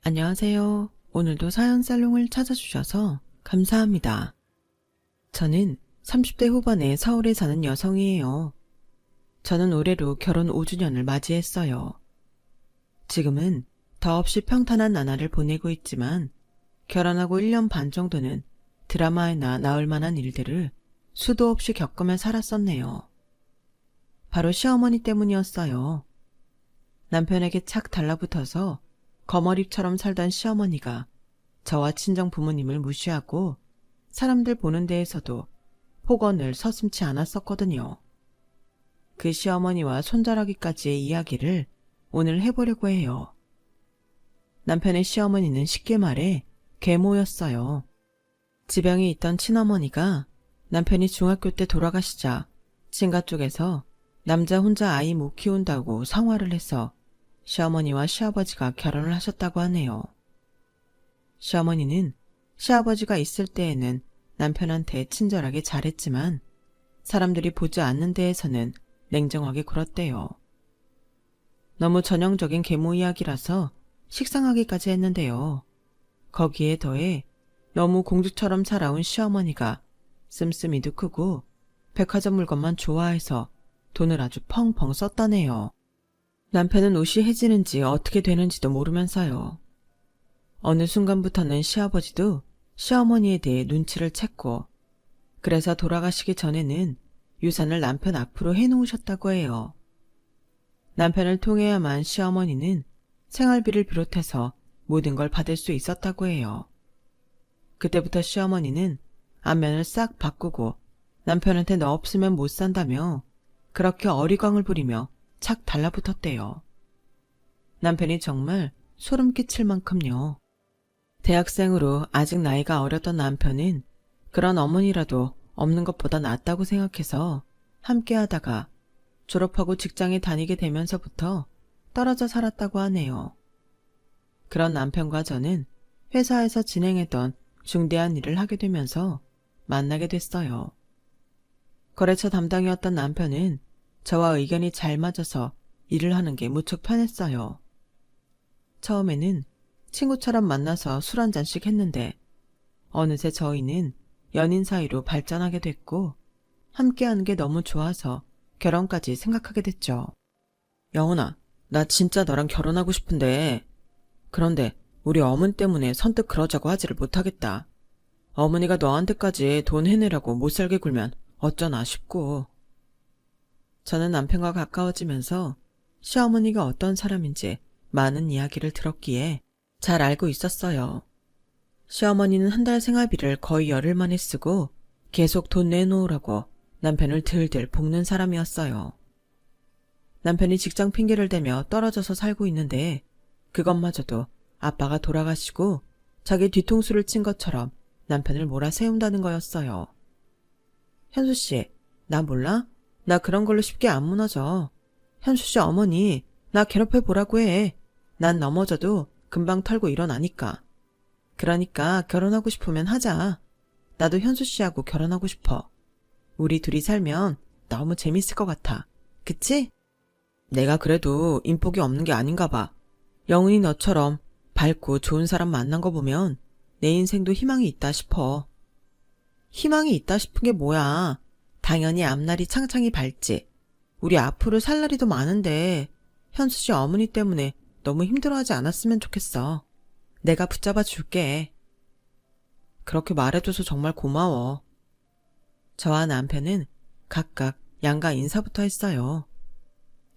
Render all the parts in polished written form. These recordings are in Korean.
안녕하세요. 오늘도 사연 살롱을 찾아주셔서 감사합니다. 저는 30대 후반에 서울에 사는 여성이에요. 저는 올해로 결혼 5주년을 맞이했어요. 지금은 더없이 평탄한 나날을 보내고 있지만 결혼하고 1년 반 정도는 드라마에나 나올 만한 일들을 수도 없이 겪으며 살았었네요. 바로 시어머니 때문이었어요. 남편에게 착 달라붙어서 거머리처럼 살던 시어머니가 저와 친정 부모님을 무시하고 사람들 보는 데에서도 폭언을 서슴지 않았었거든요. 그 시어머니와 손자라기까지의 이야기를 오늘 해보려고 해요. 남편의 시어머니는 쉽게 말해 계모였어요. 지병이 있던 친어머니가 남편이 중학교 때 돌아가시자 친가 쪽에서 남자 혼자 아이 못 키운다고 성화를 해서 시어머니와 시아버지가 결혼을 하셨다고 하네요. 시어머니는 시아버지가 있을 때에는 남편한테 친절하게 잘했지만 사람들이 보지 않는 데에서는 냉정하게 굴었대요. 너무 전형적인 계모 이야기라서 식상하기까지 했는데요. 거기에 더해 너무 공주처럼 살아온 시어머니가 씀씀이도 크고 백화점 물건만 좋아해서 돈을 아주 펑펑 썼다네요. 남편은 옷이 해지는지 어떻게 되는지도 모르면서요. 어느 순간부터는 시아버지도 시어머니에 대해 눈치를 챘고 그래서 돌아가시기 전에는 유산을 남편 앞으로 해놓으셨다고 해요. 남편을 통해야만 시어머니는 생활비를 비롯해서 모든 걸 받을 수 있었다고 해요. 그때부터 시어머니는 안면을 싹 바꾸고 남편한테 너 없으면 못 산다며 그렇게 어리광을 부리며 착 달라붙었대요. 남편이 정말 소름 끼칠 만큼요. 대학생으로 아직 나이가 어렸던 남편은 그런 어머니라도 없는 것보다 낫다고 생각해서 함께 하다가 졸업하고 직장에 다니게 되면서부터 떨어져 살았다고 하네요. 그런 남편과 저는 회사에서 진행했던 중대한 일을 하게 되면서 만나게 됐어요. 거래처 담당이었던 남편은 저와 의견이 잘 맞아서 일을 하는 게 무척 편했어요. 처음에는 친구처럼 만나서 술 한잔씩 했는데 어느새 저희는 연인 사이로 발전하게 됐고 함께하는 게 너무 좋아서 결혼까지 생각하게 됐죠. 영훈아, 나 진짜 너랑 결혼하고 싶은데 그런데 우리 어머니 때문에 선뜻 그러자고 하지를 못하겠다. 어머니가 너한테까지 돈 해내라고 못 살게 굴면 어쩌나 싶고. 저는 남편과 가까워지면서 시어머니가 어떤 사람인지 많은 이야기를 들었기에 잘 알고 있었어요. 시어머니는 한 달 생활비를 거의 열흘 만에 쓰고 계속 돈 내놓으라고 남편을 들들 볶는 사람이었어요. 남편이 직장 핑계를 대며 떨어져서 살고 있는데 그것마저도 아빠가 돌아가시고 자기 뒤통수를 친 것처럼 남편을 몰아세운다는 거였어요. 현수씨, 나 몰라? 나 그런 걸로 쉽게 안 무너져. 현수씨 어머니, 나 괴롭혀보라고 해. 난 넘어져도 금방 털고 일어나니까. 그러니까 결혼하고 싶으면 하자. 나도 현수씨하고 결혼하고 싶어. 우리 둘이 살면 너무 재밌을 것 같아. 그치? 내가 그래도 인복이 없는 게 아닌가 봐. 영훈이 너처럼 밝고 좋은 사람 만난 거 보면 내 인생도 희망이 있다 싶어. 희망이 있다 싶은 게 뭐야. 당연히 앞날이 창창이 밝지. 우리 앞으로 살 날이 더 많은데 현수씨 어머니 때문에 너무 힘들어하지 않았으면 좋겠어. 내가 붙잡아 줄게. 그렇게 말해줘서 정말 고마워. 저와 남편은 각각 양가 인사부터 했어요.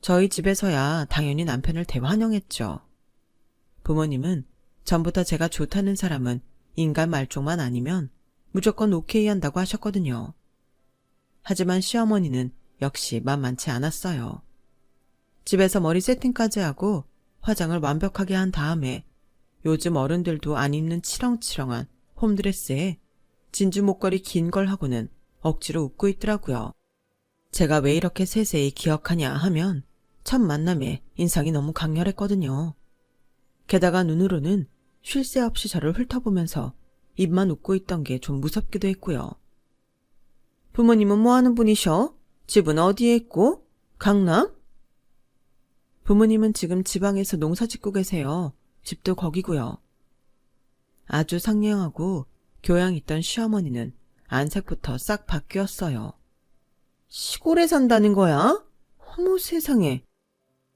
저희 집에서야 당연히 남편을 대환영했죠. 부모님은 전부터 제가 좋다는 사람은 인간 말종만 아니면 무조건 오케이 한다고 하셨거든요. 하지만 시어머니는 역시 만만치 않았어요. 집에서 머리 세팅까지 하고 화장을 완벽하게 한 다음에 요즘 어른들도 안 입는 치렁치렁한 홈드레스에 진주 목걸이 긴 걸 하고는 억지로 웃고 있더라고요. 제가 왜 이렇게 세세히 기억하냐 하면 첫 만남에 인상이 너무 강렬했거든요. 게다가 눈으로는 쉴 새 없이 저를 훑어보면서 입만 웃고 있던 게 좀 무섭기도 했고요. 부모님은 뭐 하는 분이셔? 집은 어디에 있고? 강남? 부모님은 지금 지방에서 농사 짓고 계세요. 집도 거기고요. 아주 상냥하고 교양 있던 시어머니는 안색부터 싹 바뀌었어요. 시골에 산다는 거야? 어머 세상에.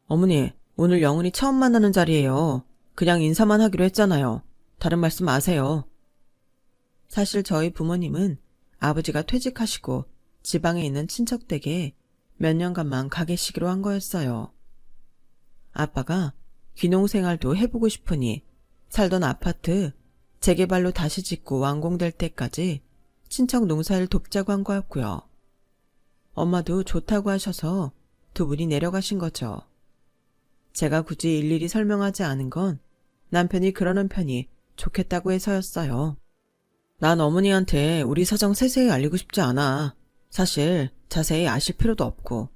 어머니, 오늘 영훈이 처음 만나는 자리예요. 그냥 인사만 하기로 했잖아요. 다른 말씀 마세요. 사실 저희 부모님은 아버지가 퇴직하시고 지방에 있는 친척 댁에 몇 년간만 가 계시기로 한 거였어요. 아빠가 귀농생활도 해보고 싶으니 살던 아파트 재개발로 다시 짓고 완공될 때까지 친척 농사를 돕자고 한 거였고요. 엄마도 좋다고 하셔서 두 분이 내려가신 거죠. 제가 굳이 일일이 설명하지 않은 건 남편이 그러는 편이 좋겠다고 해서였어요. 난 어머니한테 우리 사정 세세히 알리고 싶지 않아. 사실 자세히 아실 필요도 없고.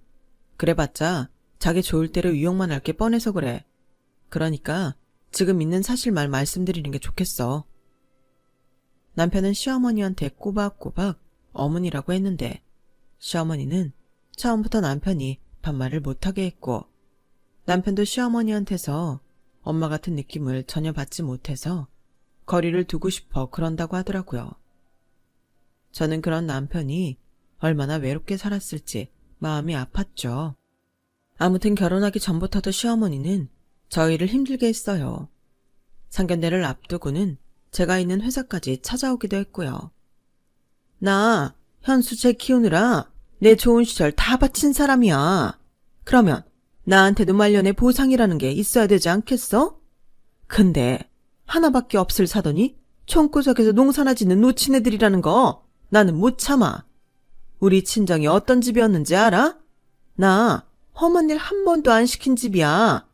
그래봤자 자기 좋을 대로 유혹만 할 게 뻔해서 그래. 그러니까 지금 있는 사실만 말씀드리는 게 좋겠어. 남편은 시어머니한테 꼬박꼬박 어머니라고 했는데 시어머니는 처음부터 남편이 반말을 못하게 했고 남편도 시어머니한테서 엄마 같은 느낌을 전혀 받지 못해서 거리를 두고 싶어 그런다고 하더라고요. 저는 그런 남편이 얼마나 외롭게 살았을지 마음이 아팠죠. 아무튼 결혼하기 전부터도 시어머니는 저희를 힘들게 했어요. 상견례를 앞두고는 제가 있는 회사까지 찾아오기도 했고요. 나 현수 쟤 키우느라 내 좋은 시절 다 바친 사람이야. 그러면 나한테도 말년에 보상이라는 게 있어야 되지 않겠어? 근데 하나밖에 없을 사더니 총구석에서 농사나 짓는 노친애들이라는 거 나는 못 참아. 우리 친정이 어떤 집이었는지 알아? 나 험한 일 한 번도 안 시킨 집이야.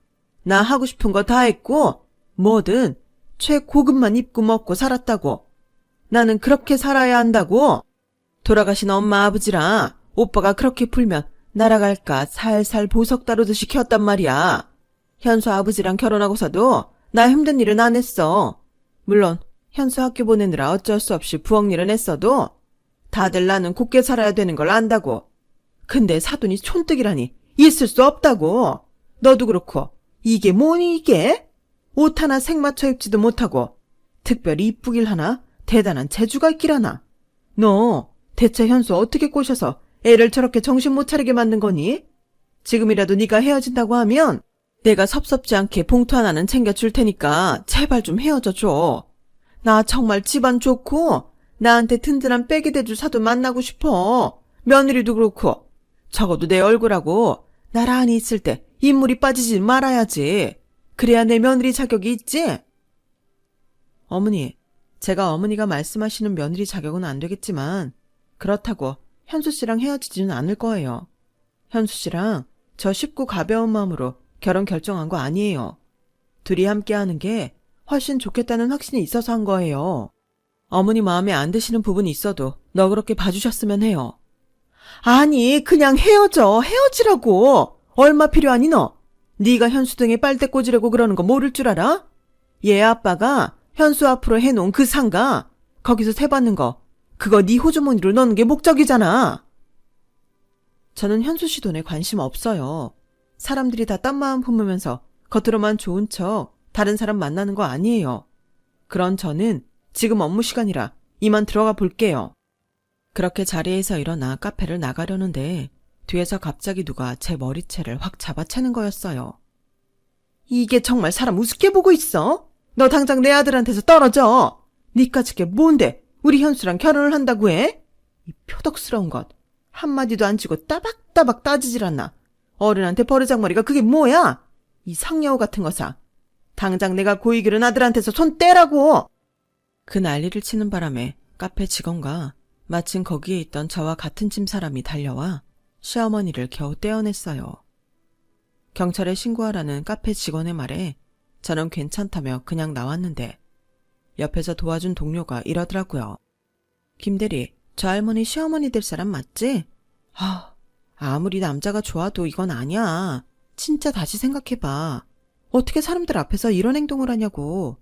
나 하고 싶은 거 다 했고 뭐든 최고급만 입고 먹고 살았다고. 나는 그렇게 살아야 한다고. 돌아가신 엄마 아버지랑 오빠가 그렇게 풀면 날아갈까 살살 보석 다루듯이 키웠단 말이야. 현수 아버지랑 결혼하고서도 나 힘든 일은 안 했어. 물론 현수 학교 보내느라 어쩔 수 없이 부엌 일은 했어도 다들 나는 곱게 살아야 되는 걸 안다고. 근데 사돈이 촌뜨기라니 있을 수 없다고. 너도 그렇고 이게 뭐니 이게? 옷 하나 생맞춰 입지도 못하고 특별히 이쁘길 하나 대단한 재주가 있길 하나. 너 대체 현수 어떻게 꼬셔서 애를 저렇게 정신 못 차리게 만든 거니? 지금이라도 네가 헤어진다고 하면 내가 섭섭지 않게 봉투 하나는 챙겨줄 테니까 제발 좀 헤어져 줘. 나 정말 집안 좋고 나한테 든든한 백이 돼줄 사돈 만나고 싶어. 며느리도 그렇고 적어도 내 얼굴하고 나란히 있을 때 인물이 빠지지 말아야지. 그래야 내 며느리 자격이 있지? 어머니, 제가 어머니가 말씀하시는 며느리 자격은 안 되겠지만 그렇다고 현수 씨랑 헤어지지는 않을 거예요. 현수 씨랑 저 쉽고 가벼운 마음으로 결혼 결정한 거 아니에요. 둘이 함께 하는 게 훨씬 좋겠다는 확신이 있어서 한 거예요. 어머니 마음에 안 드시는 부분이 있어도 너그럽게 봐주셨으면 해요. 아니, 그냥 헤어지라고. 얼마 필요하니 너? 네가 현수 등에 빨대 꽂으려고 그러는 거 모를 줄 알아? 얘 아빠가 현수 앞으로 해놓은 그 상가 거기서 세받는 거 그거 네 호주머니로 넣는 게 목적이잖아. 저는 현수 씨 돈에 관심 없어요. 사람들이 다 딴 마음 품으면서 겉으로만 좋은 척 다른 사람 만나는 거 아니에요. 그런 저는 지금 업무 시간이라 이만 들어가 볼게요. 그렇게 자리에서 일어나 카페를 나가려는데 뒤에서 갑자기 누가 제 머리채를 확 잡아채는 거였어요. 이게 정말 사람 우습게 보고 있어? 너 당장 내 아들한테서 떨어져. 니까짓 게 뭔데 우리 현수랑 결혼을 한다고 해? 이 표덕스러운 것. 한마디도 안 치고 따박따박 따지질 않나. 어른한테 버르장머리가 그게 뭐야? 이 상여우 같은 거사. 당장 내가 고이 기른 아들한테서 손 떼라고. 그 난리를 치는 바람에 카페 직원과 마침 거기에 있던 저와 같은 팀 사람이 달려와 시어머니를 겨우 떼어냈어요. 경찰에 신고하라는 카페 직원의 말에 저는 괜찮다며 그냥 나왔는데 옆에서 도와준 동료가 이러더라고요. 김대리, 저 할머니 시어머니 될 사람 맞지? 아무리 남자가 좋아도 이건 아니야. 진짜 다시 생각해봐. 어떻게 사람들 앞에서 이런 행동을 하냐고.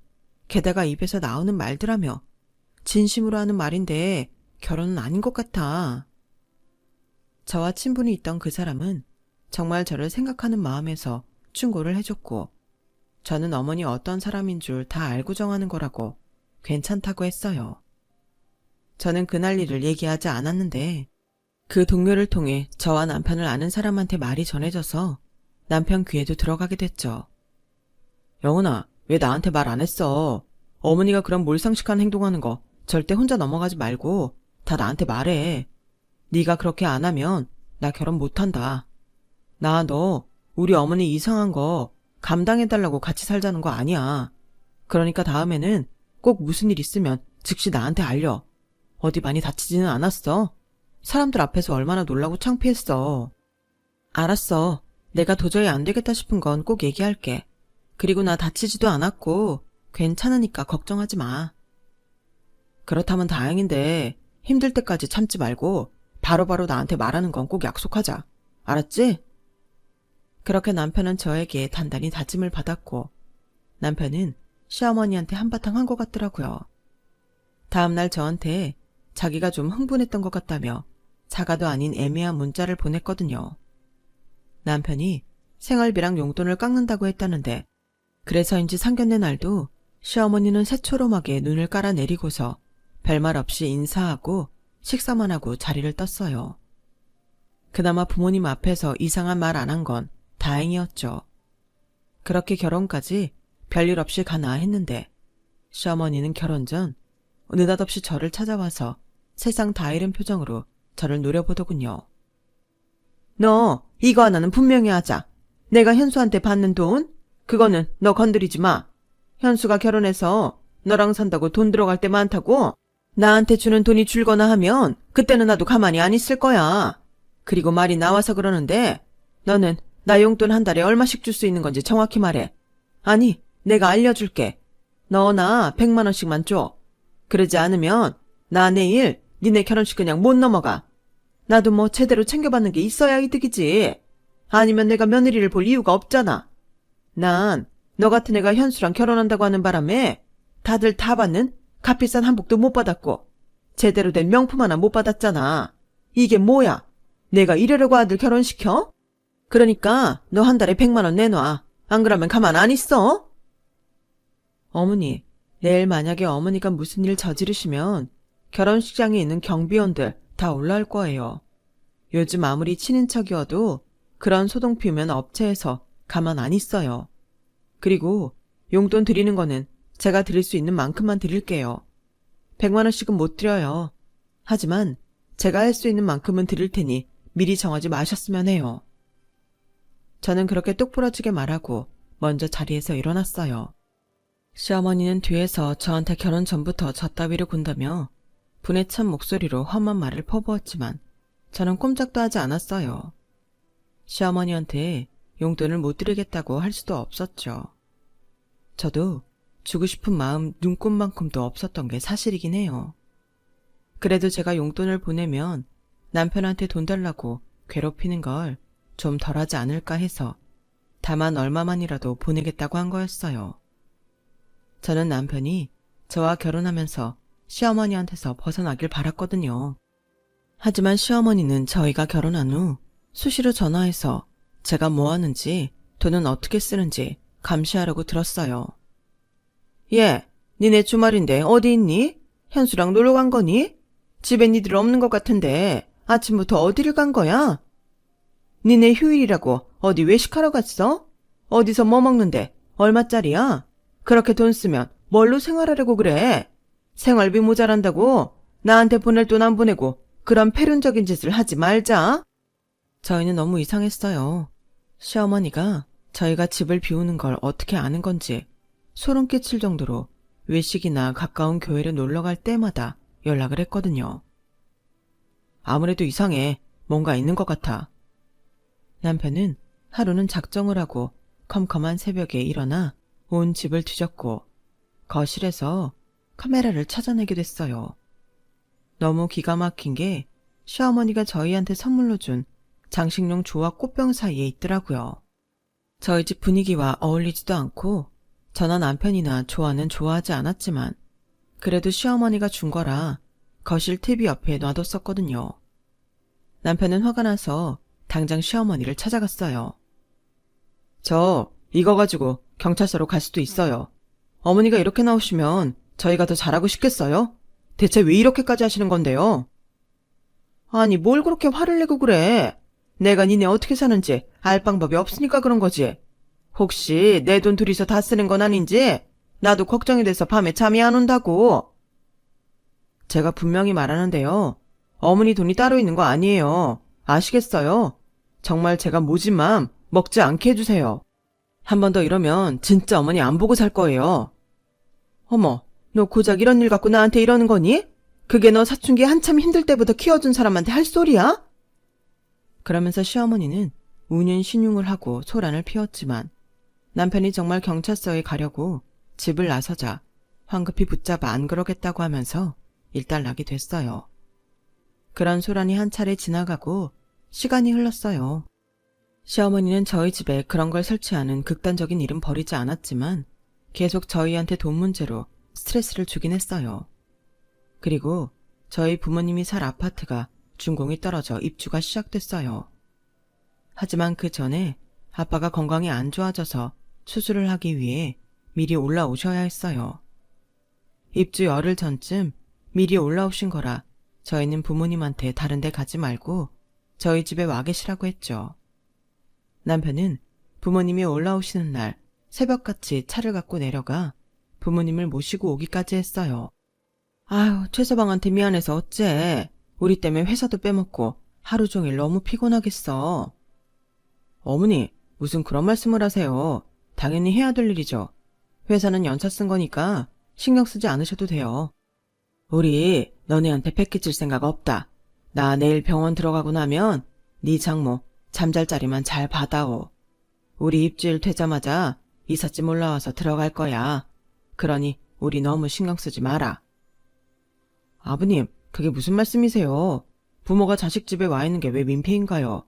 게다가 입에서 나오는 말들하며 진심으로 하는 말인데 결혼은 아닌 것 같아. 저와 친분이 있던 그 사람은 정말 저를 생각하는 마음에서 충고를 해줬고 저는 어머니 어떤 사람인 줄 다 알고 정하는 거라고 괜찮다고 했어요. 저는 그날 일을 얘기하지 않았는데 그 동료를 통해 저와 남편을 아는 사람한테 말이 전해져서 남편 귀에도 들어가게 됐죠. 영훈아, 왜 나한테 말 안 했어? 어머니가 그런 몰상식한 행동하는 거 절대 혼자 넘어가지 말고 다 나한테 말해. 네가 그렇게 안 하면 나 결혼 못한다. 나 너 우리 어머니 이상한 거 감당해달라고 같이 살자는 거 아니야. 그러니까 다음에는 꼭 무슨 일 있으면 즉시 나한테 알려. 어디 많이 다치지는 않았어? 사람들 앞에서 얼마나 놀라고 창피했어. 알았어. 내가 도저히 안 되겠다 싶은 건 꼭 얘기할게. 그리고 나 다치지도 않았고 괜찮으니까 걱정하지 마. 그렇다면 다행인데 힘들 때까지 참지 말고 바로바로 나한테 말하는 건 꼭 약속하자. 알았지? 그렇게 남편은 저에게 단단히 다짐을 받았고 남편은 시어머니한테 한바탕 한 것 같더라고요. 다음날 저한테 자기가 좀 흥분했던 것 같다며 사과도 아닌 애매한 문자를 보냈거든요. 남편이 생활비랑 용돈을 깎는다고 했다는데 그래서인지 상견례 날도 시어머니는 새초롬하게 눈을 깔아내리고서 별말 없이 인사하고 식사만 하고 자리를 떴어요. 그나마 부모님 앞에서 이상한 말 안 한 건 다행이었죠. 그렇게 결혼까지 별일 없이 가나 했는데 시어머니는 결혼 전 느닷없이 저를 찾아와서 세상 다 잃은 표정으로 저를 노려보더군요. 너 이거 하나는 분명히 하자. 내가 현수한테 받는 돈? 그거는 너 건드리지 마. 현수가 결혼해서 너랑 산다고 돈 들어갈 때 많다고? 나한테 주는 돈이 줄거나 하면 그때는 나도 가만히 안 있을 거야. 그리고 말이 나와서 그러는데 너는 나 용돈 한 달에 얼마씩 줄 수 있는 건지 정확히 말해. 아니, 내가 알려줄게. 너 나 100만 원씩만 줘. 그러지 않으면 나 내일 니네 결혼식 그냥 못 넘어가. 나도 뭐 제대로 챙겨받는 게 있어야 이득이지. 아니면 내가 며느리를 볼 이유가 없잖아. 난 너 같은 애가 현수랑 결혼한다고 하는 바람에 다들 다 받는 값비싼 한복도 못 받았고 제대로 된 명품 하나 못 받았잖아. 이게 뭐야? 내가 이러려고 아들 결혼시켜? 그러니까 너 한 달에 100만 원 내놔. 안 그러면 가만 안 있어? 어머니, 내일 만약에 어머니가 무슨 일 저지르시면 결혼식장에 있는 경비원들 다 올라올 거예요. 요즘 아무리 친인척이어도 그런 소동 피우면 업체에서 가만 안 있어요. 그리고 용돈 드리는 거는 제가 드릴 수 있는 만큼만 드릴게요. 100만 원씩은 못 드려요. 하지만 제가 할 수 있는 만큼은 드릴 테니 미리 정하지 마셨으면 해요. 저는 그렇게 똑부러지게 말하고 먼저 자리에서 일어났어요. 시어머니는 뒤에서 저한테 결혼 전부터 저 따위를 군다며 분에 찬 목소리로 험한 말을 퍼부었지만 저는 꼼짝도 하지 않았어요. 시어머니한테 용돈을 못 드리겠다고 할 수도 없었죠. 저도 주고 싶은 마음 눈꼽만큼도 없었던 게 사실이긴 해요. 그래도 제가 용돈을 보내면 남편한테 돈 달라고 괴롭히는 걸 좀 덜하지 않을까 해서 다만 얼마만이라도 보내겠다고 한 거였어요. 저는 남편이 저와 결혼하면서 시어머니한테서 벗어나길 바랐거든요. 하지만 시어머니는 저희가 결혼한 후 수시로 전화해서 제가 뭐 하는지 돈은 어떻게 쓰는지 감시하려고 들었어요. 얘, 니네 주말인데 어디 있니? 현수랑 놀러 간 거니? 집에 니들 없는 것 같은데 아침부터 어디를 간 거야? 니네 휴일이라고 어디 외식하러 갔어? 어디서 뭐 먹는데 얼마짜리야? 그렇게 돈 쓰면 뭘로 생활하려고 그래? 생활비 모자란다고 나한테 보낼 돈 안 보내고 그런 패륜적인 짓을 하지 말자. 저희는 너무 이상했어요. 시어머니가 저희가 집을 비우는 걸 어떻게 아는 건지 소름 끼칠 정도로 외식이나 가까운 교회를 놀러 갈 때마다 연락을 했거든요. 아무래도 이상해. 뭔가 있는 것 같아. 남편은 하루는 작정을 하고 컴컴한 새벽에 일어나 온 집을 뒤졌고 거실에서 카메라를 찾아내게 됐어요. 너무 기가 막힌 게 시어머니가 저희한테 선물로 준 장식용 조화 꽃병 사이에 있더라고요. 저희 집 분위기와 어울리지도 않고 저나 남편이나 조화는 좋아하지 않았지만 그래도 시어머니가 준 거라 거실 TV 옆에 놔뒀었거든요. 남편은 화가 나서 당장 시어머니를 찾아갔어요. 저 이거 가지고 경찰서로 갈 수도 있어요. 어머니가 이렇게 나오시면 저희가 더 잘하고 싶겠어요? 대체 왜 이렇게까지 하시는 건데요? 아니, 뭘 그렇게 화를 내고 그래? 내가 니네 어떻게 사는지 알 방법이 없으니까 그런 거지. 혹시 내 돈 둘이서 다 쓰는 건 아닌지? 나도 걱정이 돼서 밤에 잠이 안 온다고. 제가 분명히 말하는데요. 어머니 돈이 따로 있는 거 아니에요. 아시겠어요? 정말 제가 모진 맘 먹지 않게 해주세요. 한 번 더 이러면 진짜 어머니 안 보고 살 거예요. 어머, 너 고작 이런 일 갖고 나한테 이러는 거니? 그게 너 사춘기 한참 힘들 때부터 키워준 사람한테 할 소리야? 그러면서 시어머니는 운윤신용을 하고 소란을 피웠지만 남편이 정말 경찰서에 가려고 집을 나서자 황급히 붙잡아 안 그러겠다고 하면서 일단락이 됐어요. 그런 소란이 한 차례 지나가고 시간이 흘렀어요. 시어머니는 저희 집에 그런 걸 설치하는 극단적인 일은 벌이지 않았지만 계속 저희한테 돈 문제로 스트레스를 주긴 했어요. 그리고 저희 부모님이 살 아파트가 준공이 떨어져 입주가 시작됐어요. 하지만 그 전에 아빠가 건강이 안 좋아져서 수술을 하기 위해 미리 올라오셔야 했어요. 입주 열흘 전쯤 미리 올라오신 거라 저희는 부모님한테 다른 데 가지 말고 저희 집에 와 계시라고 했죠. 남편은 부모님이 올라오시는 날 새벽같이 차를 갖고 내려가 부모님을 모시고 오기까지 했어요. 아유, 최서방한테 미안해서 어째. 우리 때문에 회사도 빼먹고 하루 종일 너무 피곤하겠어. 어머니, 무슨 그런 말씀을 하세요. 당연히 해야 될 일이죠. 회사는 연차 쓴 거니까 신경 쓰지 않으셔도 돼요. 우리 너네한테 패키칠 생각 없다. 나 내일 병원 들어가고 나면 네 장모 잠잘 자리만 잘 받아오. 우리 입주일 되자마자 이삿짐 올라와서 들어갈 거야. 그러니 우리 너무 신경 쓰지 마라. 아버님, 그게 무슨 말씀이세요? 부모가 자식 집에 와 있는 게 왜 민폐인가요?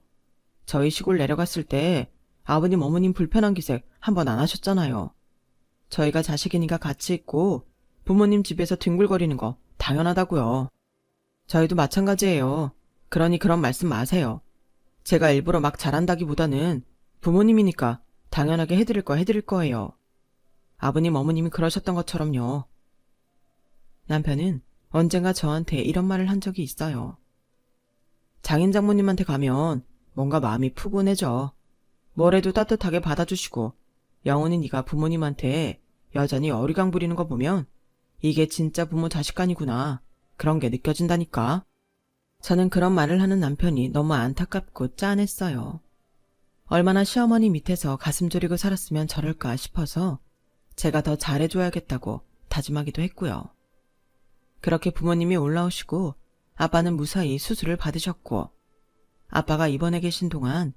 저희 시골 내려갔을 때 아버님 어머님 불편한 기색 한 번 안 하셨잖아요. 저희가 자식이니까 같이 있고 부모님 집에서 뒹굴거리는 거 당연하다고요. 저희도 마찬가지예요. 그러니 그런 말씀 마세요. 제가 일부러 막 잘한다기보다는 부모님이니까 당연하게 해드릴 거 해드릴 거예요. 아버님 어머님이 그러셨던 것처럼요. 남편은 언젠가 저한테 이런 말을 한 적이 있어요. 장인 장모님한테 가면 뭔가 마음이 푸근해져. 뭐래도 따뜻하게 받아주시고 영원히 네가 부모님한테 여전히 어리광 부리는 거 보면 이게 진짜 부모 자식간이구나. 그런 게 느껴진다니까. 저는 그런 말을 하는 남편이 너무 안타깝고 짠했어요. 얼마나 시어머니 밑에서 가슴 졸이고 살았으면 저럴까 싶어서 제가 더 잘해줘야겠다고 다짐하기도 했고요. 그렇게 부모님이 올라오시고 아빠는 무사히 수술을 받으셨고 아빠가 입원해 계신 동안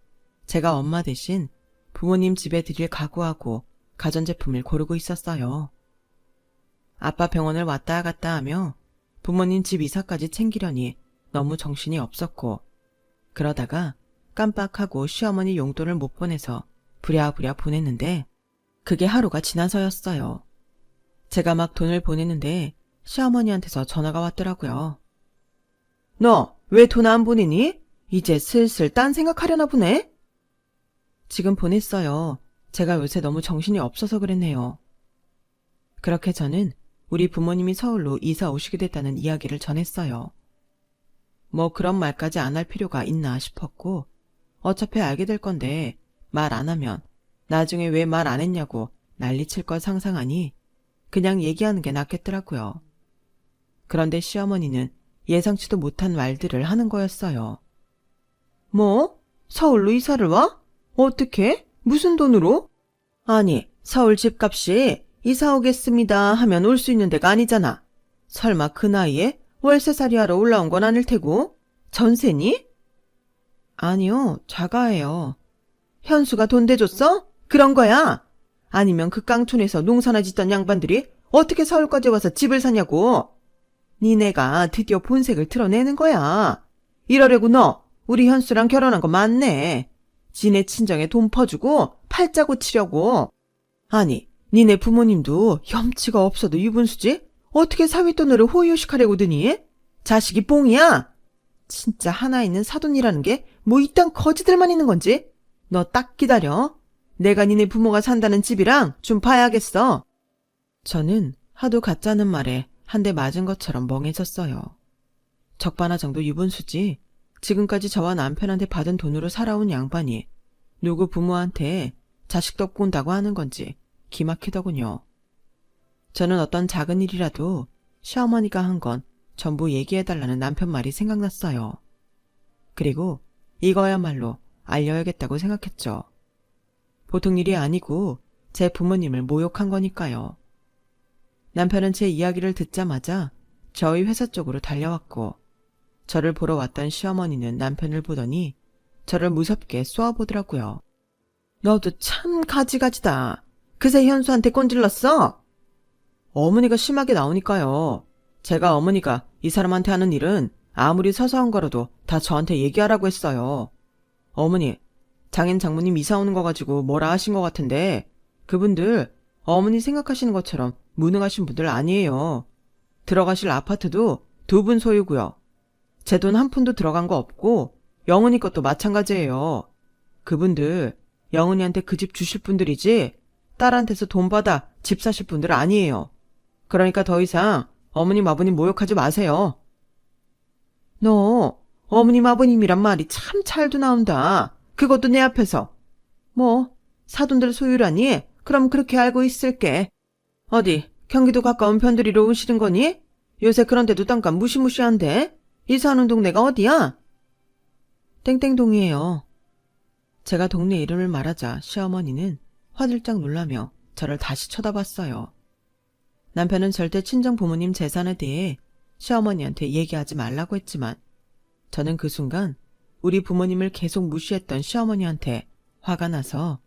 제가 엄마 대신 부모님 집에 드릴 가구하고 가전제품을 고르고 있었어요. 아빠 병원을 왔다 갔다 하며 부모님 집 이사까지 챙기려니 너무 정신이 없었고 그러다가 깜빡하고 시어머니 용돈을 못 보내서 부랴부랴 보냈는데 그게 하루가 지나서였어요. 제가 막 돈을 보내는데 시어머니한테서 전화가 왔더라고요. 너 왜 돈 안 보내니? 이제 슬슬 딴 생각하려나 보네? 지금 보냈어요. 제가 요새 너무 정신이 없어서 그랬네요. 그렇게 저는 우리 부모님이 서울로 이사 오시게 됐다는 이야기를 전했어요. 뭐 그런 말까지 안 할 필요가 있나 싶었고 어차피 알게 될 건데 말 안 하면 나중에 왜 말 안 했냐고 난리칠 걸 상상하니 그냥 얘기하는 게 낫겠더라고요. 그런데 시어머니는 예상치도 못한 말들을 하는 거였어요. 뭐? 서울로 이사를 와? 어떻게? 무슨 돈으로? 아니, 서울 집값이 이사 오겠습니다 하면 올 수 있는 데가 아니잖아. 설마 그 나이에 월세살이 하러 올라온 건 아닐 테고? 전세니? 아니요, 자가예요. 현수가 돈 대줬어? 그런 거야? 아니면 그 깡촌에서 농사나 짓던 양반들이 어떻게 서울까지 와서 집을 사냐고? 니네가 드디어 본색을 드러내는 거야. 이러려고 너 우리 현수랑 결혼한 거 맞네. 지네 친정에 돈 퍼주고 팔자 고치려고. 아니, 니네 부모님도 염치가 없어도 유분수지? 어떻게 사윗돈으로 호의호식하려고 드니? 자식이 뽕이야? 진짜 하나 있는 사돈이라는 게 뭐 이딴 거지들만 있는 건지? 너 딱 기다려. 내가 니네 부모가 산다는 집이랑 좀 봐야겠어. 저는 하도 가짜는 말에 한 대 맞은 것처럼 멍해졌어요. 적반하장도 유분수지. 지금까지 저와 남편한테 받은 돈으로 살아온 양반이 누구 부모한테 자식 덮고 온다고 하는 건지 기막히더군요. 저는 어떤 작은 일이라도 시어머니가 한 건 전부 얘기해달라는 남편 말이 생각났어요. 그리고 이거야말로 알려야겠다고 생각했죠. 보통 일이 아니고 제 부모님을 모욕한 거니까요. 남편은 제 이야기를 듣자마자 저희 회사 쪽으로 달려왔고, 저를 보러 왔던 시어머니는 남편을 보더니 저를 무섭게 쏘아보더라고요. 너도 참 가지가지다. 그새 현수한테 꼰질렀어? 어머니가 심하게 나오니까요. 제가 어머니가 이 사람한테 하는 일은 아무리 서서한 거라도 다 저한테 얘기하라고 했어요. 어머니, 장인 장모님 이사 오는 거 가지고 뭐라 하신 것 같은데 그분들 어머니 생각하시는 것처럼 무능하신 분들 아니에요. 들어가실 아파트도 2분 소유고요. 제 돈 한 푼도 들어간 거 없고 영은이 것도 마찬가지예요. 그분들 영은이한테 그 집 주실 분들이지 딸한테서 돈 받아 집 사실 분들 아니에요. 그러니까 더 이상 어머님 아버님 모욕하지 마세요. 너 어머님 아버님이란 말이 참 잘도 나온다. 그것도 내 앞에서. 뭐 사돈들 소유라니? 그럼 그렇게 알고 있을게. 어디 경기도 가까운 변두리로 오시는 거니? 요새 그런데도 땅값 무시무시한데? 이 사는 동네가 어디야? 땡땡동이에요. 제가 동네 이름을 말하자 시어머니는 화들짝 놀라며 저를 다시 쳐다봤어요. 남편은 절대 친정 부모님 재산에 대해 시어머니한테 얘기하지 말라고 했지만 저는 그 순간 우리 부모님을 계속 무시했던 시어머니한테 화가 나서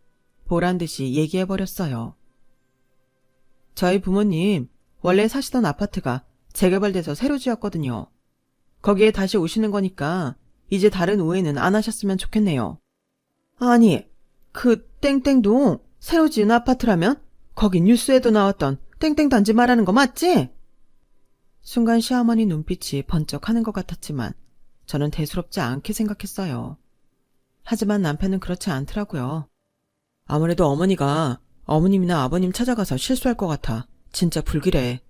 보란듯이 얘기해버렸어요. 저희 부모님 원래 사시던 아파트가 재개발돼서 새로 지었거든요. 거기에 다시 오시는 거니까 이제 다른 오해는 안 하셨으면 좋겠네요. 아니, 그 땡땡동 새로 지은 아파트라면 거기 뉴스에도 나왔던 땡땡 단지 말하는 거 맞지? 순간 시어머니 눈빛이 번쩍하는 것 같았지만 저는 대수롭지 않게 생각했어요. 하지만 남편은 그렇지 않더라고요. 아무래도 어머니가 어머님이나 아버님 찾아가서 실수할 것 같아. 진짜 불길해.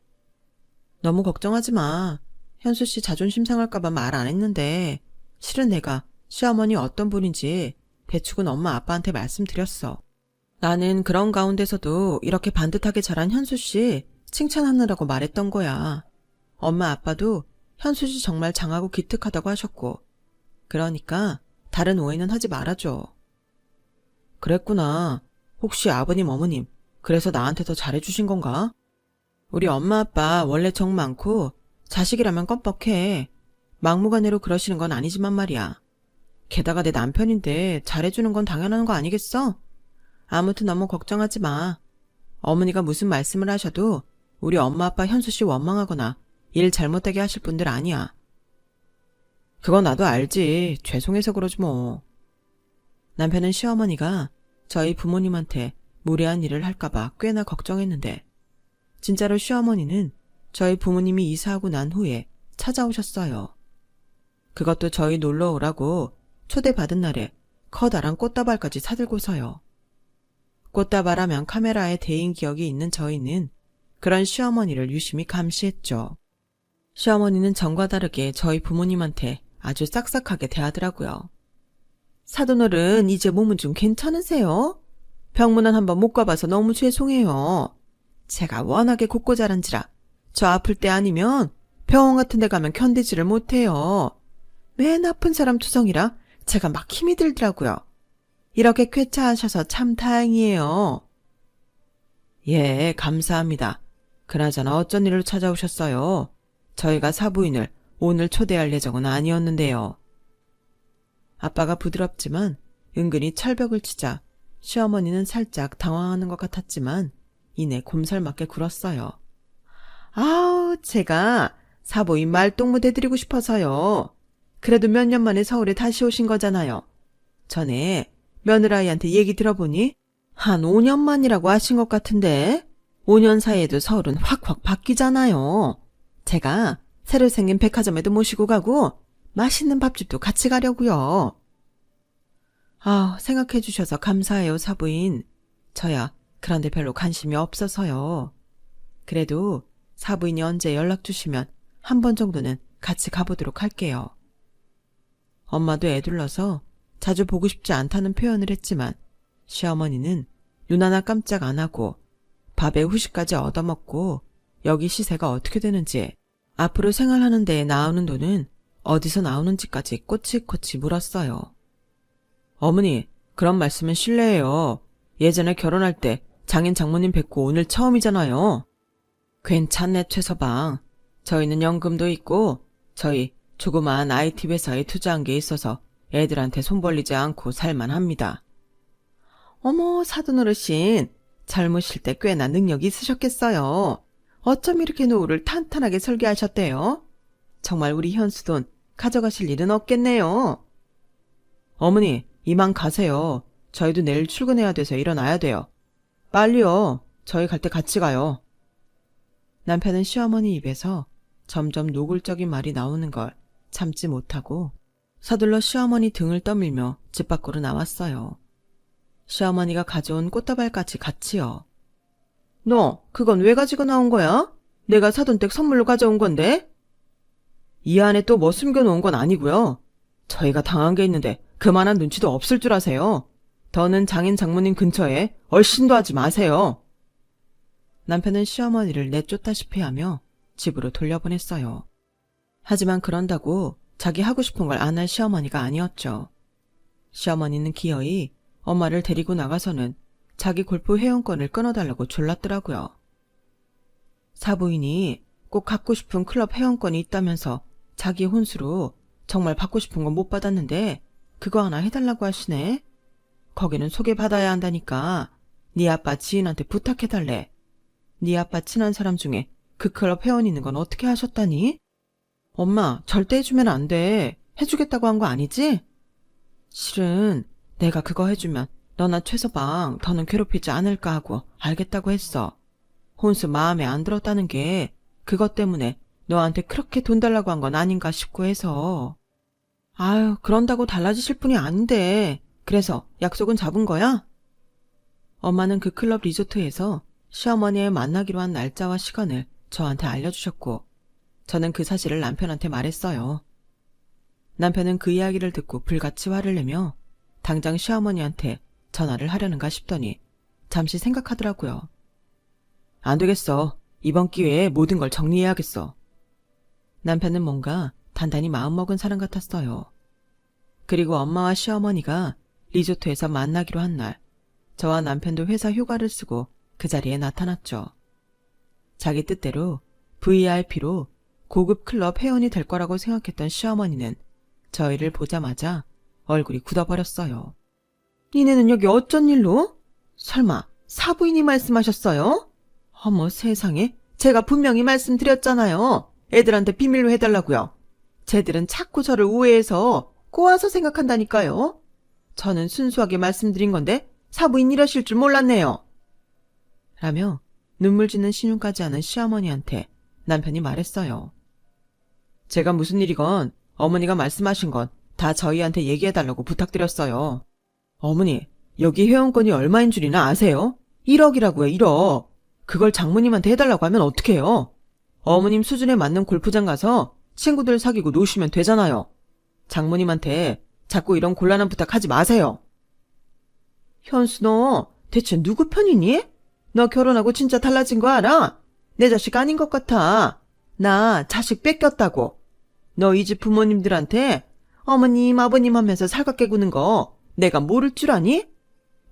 너무 걱정하지 마. 현수 씨 자존심 상할까봐 말 안 했는데 실은 내가 시어머니 어떤 분인지 대충은 엄마 아빠한테 말씀드렸어. 나는 그런 가운데서도 이렇게 반듯하게 자란 현수 씨 칭찬하느라고 말했던 거야. 엄마 아빠도 현수 씨 정말 장하고 기특하다고 하셨고 그러니까 다른 오해는 하지 말아줘. 그랬구나. 혹시 아버님 어머님 그래서 나한테 더 잘해주신 건가? 우리 엄마 아빠 원래 정 많고 자식이라면 껌뻑해. 막무가내로 그러시는 건 아니지만 말이야. 게다가 내 남편인데 잘해주는 건 당연한 거 아니겠어? 아무튼 너무 걱정하지 마. 어머니가 무슨 말씀을 하셔도 우리 엄마 아빠 현수 씨 원망하거나 일 잘못되게 하실 분들 아니야. 그건 나도 알지. 죄송해서 그러지 뭐. 남편은 시어머니가 저희 부모님한테 무례한 일을 할까봐 꽤나 걱정했는데 진짜로 시어머니는 저희 부모님이 이사하고 난 후에 찾아오셨어요. 그것도 저희 놀러 오라고 초대받은 날에 커다란 꽃다발까지 사들고서요. 꽃다발하면 카메라에 대인 기억이 있는 저희는 그런 시어머니를 유심히 감시했죠. 시어머니는 전과 다르게 저희 부모님한테 아주 싹싹하게 대하더라고요. 사돈어른 이제 몸은 좀 괜찮으세요? 병문안 한번 못 가봐서 너무 죄송해요. 제가 워낙에 곱고 자란지라 저 아플 때 아니면 병원 같은 데 가면 견디지를 못해요. 맨 아픈 사람 투성이라 제가 막 힘이 들더라고요. 이렇게 쾌차하셔서 참 다행이에요. 예, 감사합니다. 그나저나 어쩐 일로 찾아오셨어요? 저희가 사부인을 오늘 초대할 예정은 아니었는데요. 아빠가 부드럽지만 은근히 철벽을 치자 시어머니는 살짝 당황하는 것 같았지만 이내 곰살맞게 굴었어요. 아우, 제가 사부인 말동무 대드리고 싶어서요. 그래도 몇 년 만에 서울에 다시 오신 거잖아요. 전에 며느라이한테 얘기 들어보니 한 5년 만이라고 하신 것 같은데 5년 사이에도 서울은 확확 바뀌잖아요. 제가 새로 생긴 백화점에도 모시고 가고 맛있는 밥집도 같이 가려고요. 아, 생각해 주셔서 감사해요, 사부인. 저야 그런데 별로 관심이 없어서요. 그래도 사부인이 언제 연락 주시면 한 번 정도는 같이 가보도록 할게요. 엄마도 애둘러서 자주 보고 싶지 않다는 표현을 했지만 시어머니는 눈 하나 깜짝 안 하고 밥에 후식까지 얻어먹고 여기 시세가 어떻게 되는지, 앞으로 생활하는 데에 나오는 돈은 어디서 나오는지까지 꼬치꼬치 물었어요. 어머니, 그런 말씀은 실례예요. 예전에 결혼할 때 장인 장모님 뵙고 오늘 처음이잖아요. 괜찮네, 최서방. 저희는 연금도 있고 저희 조그마한 IT 회사에 투자한 게 있어서 애들한테 손 벌리지 않고 살만합니다. 어머, 사돈어르신. 젊으실 때 꽤나 능력이 있으셨겠어요. 어쩜 이렇게 노후를 탄탄하게 설계하셨대요? 정말 우리 현수돈 가져가실 일은 없겠네요. 어머니, 이만 가세요. 저희도 내일 출근해야 돼서 일어나야 돼요. 빨리요. 저희 갈 때 같이 가요. 남편은 시어머니 입에서 점점 노골적인 말이 나오는 걸 참지 못하고 서둘러 시어머니 등을 떠밀며 집 밖으로 나왔어요. 시어머니가 가져온 꽃다발까지 같이요. 너 그건 왜 가지고 나온 거야? 내가 사돈 댁 선물로 가져온 건데? 이 안에 또 뭐 숨겨놓은 건 아니고요. 저희가 당한 게 있는데 그만한 눈치도 없을 줄 아세요. 더는 장인 장모님 근처에 얼씬도 하지 마세요. 남편은 시어머니를 내쫓다시피 하며 집으로 돌려보냈어요. 하지만 그런다고 자기 하고 싶은 걸 안 할 시어머니가 아니었죠. 시어머니는 기어이 엄마를 데리고 나가서는 자기 골프 회원권을 끊어달라고 졸랐더라고요. 사부인이 꼭 갖고 싶은 클럽 회원권이 있다면서 자기 혼수로 정말 받고 싶은 건 못 받았는데 그거 하나 해달라고 하시네. 거기는 소개받아야 한다니까 네 아빠 지인한테 부탁해달래. 네 아빠 친한 사람 중에 그 클럽 회원 있는 건 어떻게 하셨다니? 엄마, 절대 해주면 안 돼. 해주겠다고 한 거 아니지? 실은 내가 그거 해주면 너나 최서방 더는 괴롭히지 않을까 하고 알겠다고 했어. 혼수 마음에 안 들었다는 게 그것 때문에 너한테 그렇게 돈 달라고 한 건 아닌가 싶고 해서. 아유, 그런다고 달라지실 분이 아닌데. 그래서 약속은 잡은 거야? 엄마는 그 클럽 리조트에서 시어머니의 만나기로 한 날짜와 시간을 저한테 알려주셨고 저는 그 사실을 남편한테 말했어요. 남편은 그 이야기를 듣고 불같이 화를 내며 당장 시어머니한테 전화를 하려는가 싶더니 잠시 생각하더라고요. 안 되겠어. 이번 기회에 모든 걸 정리해야겠어. 남편은 뭔가 단단히 마음먹은 사람 같았어요. 그리고 엄마와 시어머니가 리조트에서 만나기로 한 날, 저와 남편도 회사 휴가를 쓰고 그 자리에 나타났죠. 자기 뜻대로 VIP로 고급 클럽 회원이 될 거라고 생각했던 시어머니는 저희를 보자마자 얼굴이 굳어버렸어요. 니네는 여기 어쩐 일로? 설마 사부인이 말씀하셨어요? 어머 세상에, 제가 분명히 말씀드렸잖아요. 애들한테 비밀로 해달라고요. 쟤들은 자꾸 저를 오해해서 꼬아서 생각한다니까요. 저는 순수하게 말씀드린 건데 사부인 이러실 줄 몰랐네요. 라며 눈물 짓는 신용까지 하는 시어머니한테 남편이 말했어요. 제가 무슨 일이건 어머니가 말씀하신 건 다 저희한테 얘기해달라고 부탁드렸어요. 어머니, 여기 회원권이 얼마인 줄이나 아세요? 1억이라고요, 1억. 그걸 장모님한테 해달라고 하면 어떡해요? 어머님 수준에 맞는 골프장 가서 친구들 사귀고 노시면 되잖아요. 장모님한테 자꾸 이런 곤란한 부탁하지 마세요. 현수, 너 대체 누구 편이니? 너 결혼하고 진짜 달라진 거 알아? 내 자식 아닌 것 같아. 나 자식 뺏겼다고. 너 이 집 부모님들한테 어머님 아버님 하면서 살갑게 구는 거 내가 모를 줄 아니?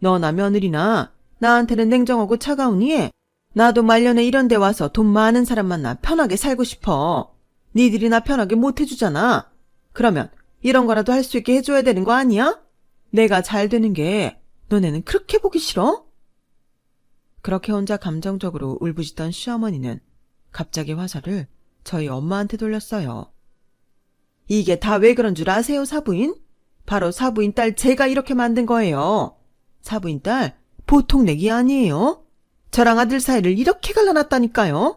너나 며느리나 나한테는 냉정하고 차가우니 나도 말년에 이런 데 와서 돈 많은 사람 만나 편하게 살고 싶어. 니들이 나 편하게 못 해주잖아. 그러면 이런 거라도 할 수 있게 해줘야 되는 거 아니야? 내가 잘 되는 게 너네는 그렇게 보기 싫어? 그렇게 혼자 감정적으로 울부짖던 시어머니는 갑자기 화살을 저희 엄마한테 돌렸어요. 이게 다 왜 그런 줄 아세요, 사부인? 바로 사부인 딸 제가 이렇게 만든 거예요. 사부인 딸 보통 내기 아니에요. 저랑 아들 사이를 이렇게 갈라놨다니까요.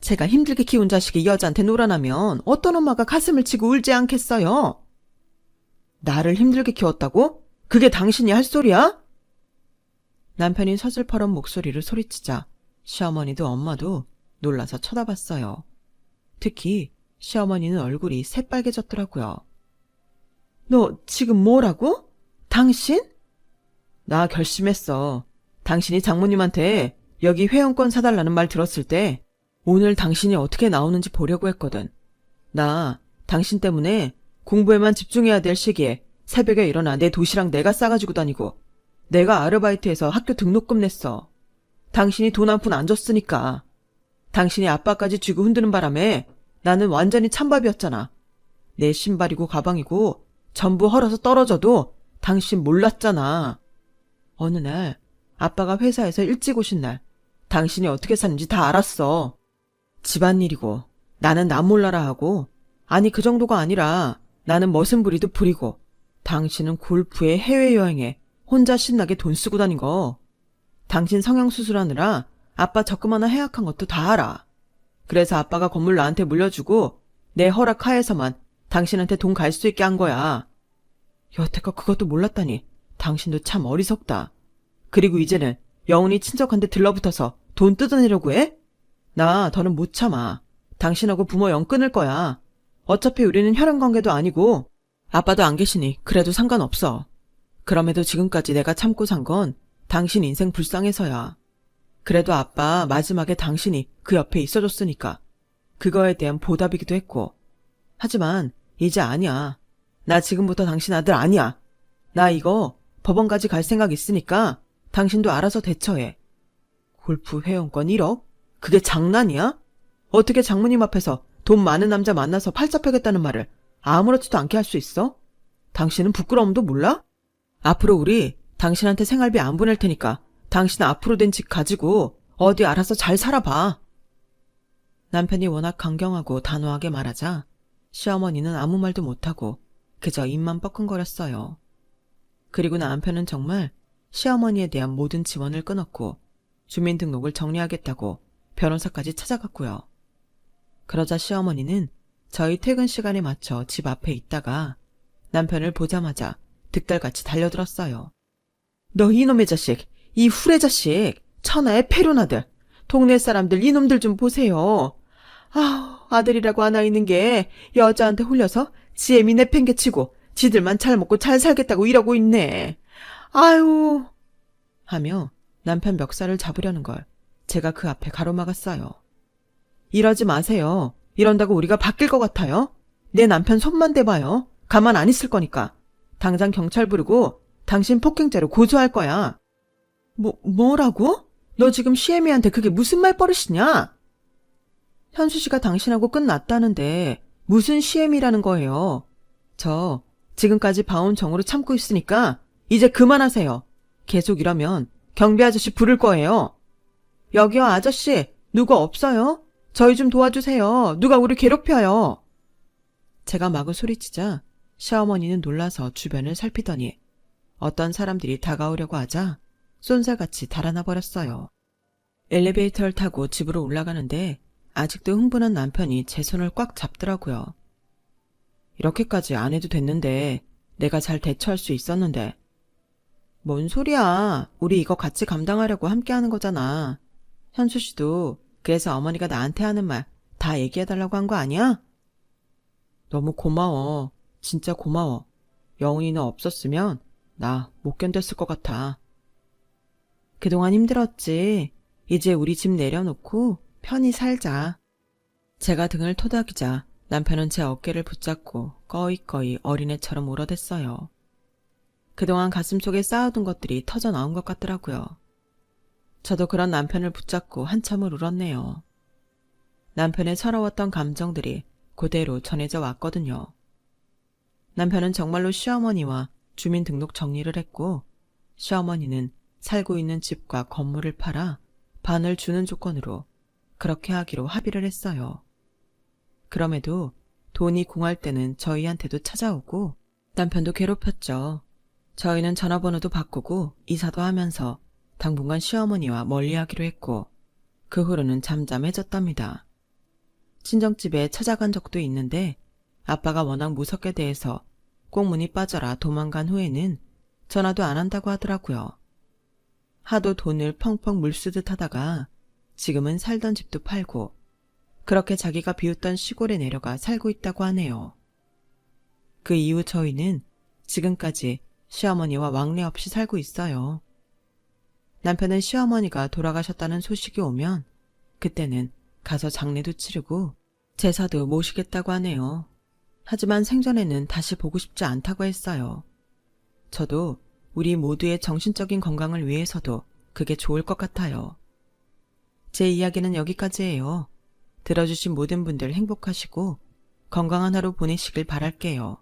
제가 힘들게 키운 자식이 여자한테 놀아나면 어떤 엄마가 가슴을 치고 울지 않겠어요? 나를 힘들게 키웠다고? 그게 당신이 할 소리야? 남편이 서슬퍼런 목소리로 소리치자 시어머니도 엄마도 놀라서 쳐다봤어요. 특히 시어머니는 얼굴이 새빨개졌더라고요. 너 지금 뭐라고? 당신? 나 결심했어. 당신이 장모님한테 여기 회원권 사달라는 말 들었을 때 오늘 당신이 어떻게 나오는지 보려고 했거든. 나 당신 때문에 공부에만 집중해야 될 시기에 새벽에 일어나 내 도시락 내가 싸가지고 다니고 내가 아르바이트해서 학교 등록금 냈어. 당신이 돈 한 푼 안 줬으니까. 당신이 아빠까지 쥐고 흔드는 바람에 나는 완전히 찬밥이었잖아. 내 신발이고 가방이고 전부 헐어서 떨어져도 당신 몰랐잖아. 어느 날 아빠가 회사에서 일찍 오신 날 당신이 어떻게 사는지 다 알았어. 집안일이고 나는 남 몰라라 하고 아니 그 정도가 아니라 나는 머슴 부리도 부리고 당신은 골프에 해외여행에 혼자 신나게 돈 쓰고 다닌 거. 당신 성형수술하느라 아빠 적금 하나 해약한 것도 다 알아. 그래서 아빠가 건물 나한테 물려주고 내 허락 하에서만 당신한테 돈 갈 수 있게 한 거야. 여태껏 그것도 몰랐다니 당신도 참 어리석다. 그리고 이제는 영훈이 친척한테 들러붙어서 돈 뜯어내려고 해? 나 더는 못 참아. 당신하고 부모 영 끊을 거야. 어차피 우리는 혈연관계도 아니고 아빠도 안 계시니 그래도 상관없어. 그럼에도 지금까지 내가 참고 산 건 당신 인생 불쌍해서야. 그래도 아빠 마지막에 당신이 그 옆에 있어줬으니까 그거에 대한 보답이기도 했고. 하지만 이제 아니야. 나 지금부터 당신 아들 아니야. 나 이거 법원까지 갈 생각 있으니까 당신도 알아서 대처해. 골프 회원권 1억? 그게 장난이야? 어떻게 장모님 앞에서 돈 많은 남자 만나서 팔자 펴겠다는 말을 아무렇지도 않게 할 수 있어? 당신은 부끄러움도 몰라? 앞으로 우리 당신한테 생활비 안 보낼 테니까 당신 앞으로 된 집 가지고 어디 알아서 잘 살아봐. 남편이 워낙 강경하고 단호하게 말하자 시어머니는 아무 말도 못하고 그저 입만 뻐끔거렸어요. 그리고 남편은 정말 시어머니에 대한 모든 지원을 끊었고 주민등록을 정리하겠다고 변호사까지 찾아갔고요. 그러자 시어머니는 저희 퇴근 시간에 맞춰 집 앞에 있다가 남편을 보자마자 득달같이 달려들었어요. 너 이놈의 자식, 이 후레 자식, 천하의 패륜아들, 동네 사람들 이놈들 좀 보세요. 아들이라고 하나 있는 게 여자한테 홀려서 지애미 내팽개치고 지들만 잘 먹고 잘 살겠다고 이러고 있네. 아유 하며 남편 멱살을 잡으려는 걸 제가 그 앞에 가로막았어요. 이러지 마세요. 이런다고 우리가 바뀔 것 같아요? 내 남편 손만 대봐요. 가만 안 있을 거니까. 당장 경찰 부르고 당신 폭행죄로 고소할 거야. 뭐라고? 너 지금 시애미한테 그게 무슨 말버릇이냐? 현수 씨가 당신하고 끝났다는데 무슨 시애미라는 거예요. 저 지금까지 봐온 정으로 참고 있으니까 이제 그만하세요. 계속 이러면 경비 아저씨 부를 거예요. 여기요 아저씨, 누구 없어요? 저희 좀 도와주세요. 누가 우리 괴롭혀요. 제가 마구 소리치자 시어머니는 놀라서 주변을 살피더니 어떤 사람들이 다가오려고 하자 쏜살같이 달아나 버렸어요. 엘리베이터를 타고 집으로 올라가는데 아직도 흥분한 남편이 제 손을 꽉 잡더라고요. 이렇게까지 안 해도 됐는데 내가 잘 대처할 수 있었는데. 뭔 소리야. 우리 이거 같이 감당하려고 함께하는 거잖아. 현수 씨도 그래서 어머니가 나한테 하는 말 다 얘기해달라고 한 거 아니야? 너무 고마워. 진짜 고마워. 영훈이 너 없었으면 나 못 견뎠을 것 같아. 그동안 힘들었지. 이제 우리 집 내려놓고 편히 살자. 제가 등을 토닥이자 남편은 제 어깨를 붙잡고 꺼이꺼이 어린애처럼 울어댔어요. 그동안 가슴속에 쌓아둔 것들이 터져 나온 것 같더라고요. 저도 그런 남편을 붙잡고 한참을 울었네요. 남편의 서러웠던 감정들이 그대로 전해져 왔거든요. 남편은 정말로 시어머니와 주민등록 정리를 했고 시어머니는 살고 있는 집과 건물을 팔아 반을 주는 조건으로 그렇게 하기로 합의를 했어요. 그럼에도 돈이 공할 때는 저희한테도 찾아오고 남편도 괴롭혔죠. 저희는 전화번호도 바꾸고 이사도 하면서 당분간 시어머니와 멀리하기로 했고 그 후로는 잠잠해졌답니다. 친정집에 찾아간 적도 있는데 아빠가 워낙 무섭게 대해서 꽁문이 빠져라 도망간 후에는 전화도 안 한다고 하더라고요. 하도 돈을 펑펑 물쓰듯 하다가 지금은 살던 집도 팔고 그렇게 자기가 비웃던 시골에 내려가 살고 있다고 하네요. 그 이후 저희는 지금까지 시어머니와 왕래 없이 살고 있어요. 남편은 시어머니가 돌아가셨다는 소식이 오면 그때는 가서 장례도 치르고 제사도 모시겠다고 하네요. 하지만 생전에는 다시 보고 싶지 않다고 했어요. 저도 우리 모두의 정신적인 건강을 위해서도 그게 좋을 것 같아요. 제 이야기는 여기까지예요. 들어주신 모든 분들 행복하시고 건강한 하루 보내시길 바랄게요.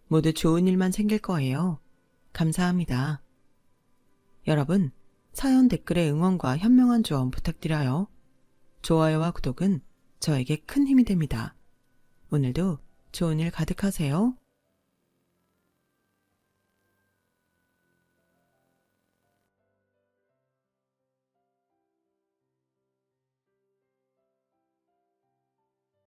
모두 좋은 일만 생길 거예요. 감사합니다. 여러분, 사연 댓글에 응원과 현명한 조언 부탁드려요. 좋아요와 구독은 저에게 큰 힘이 됩니다. 오늘도 좋은 일 가득하세요.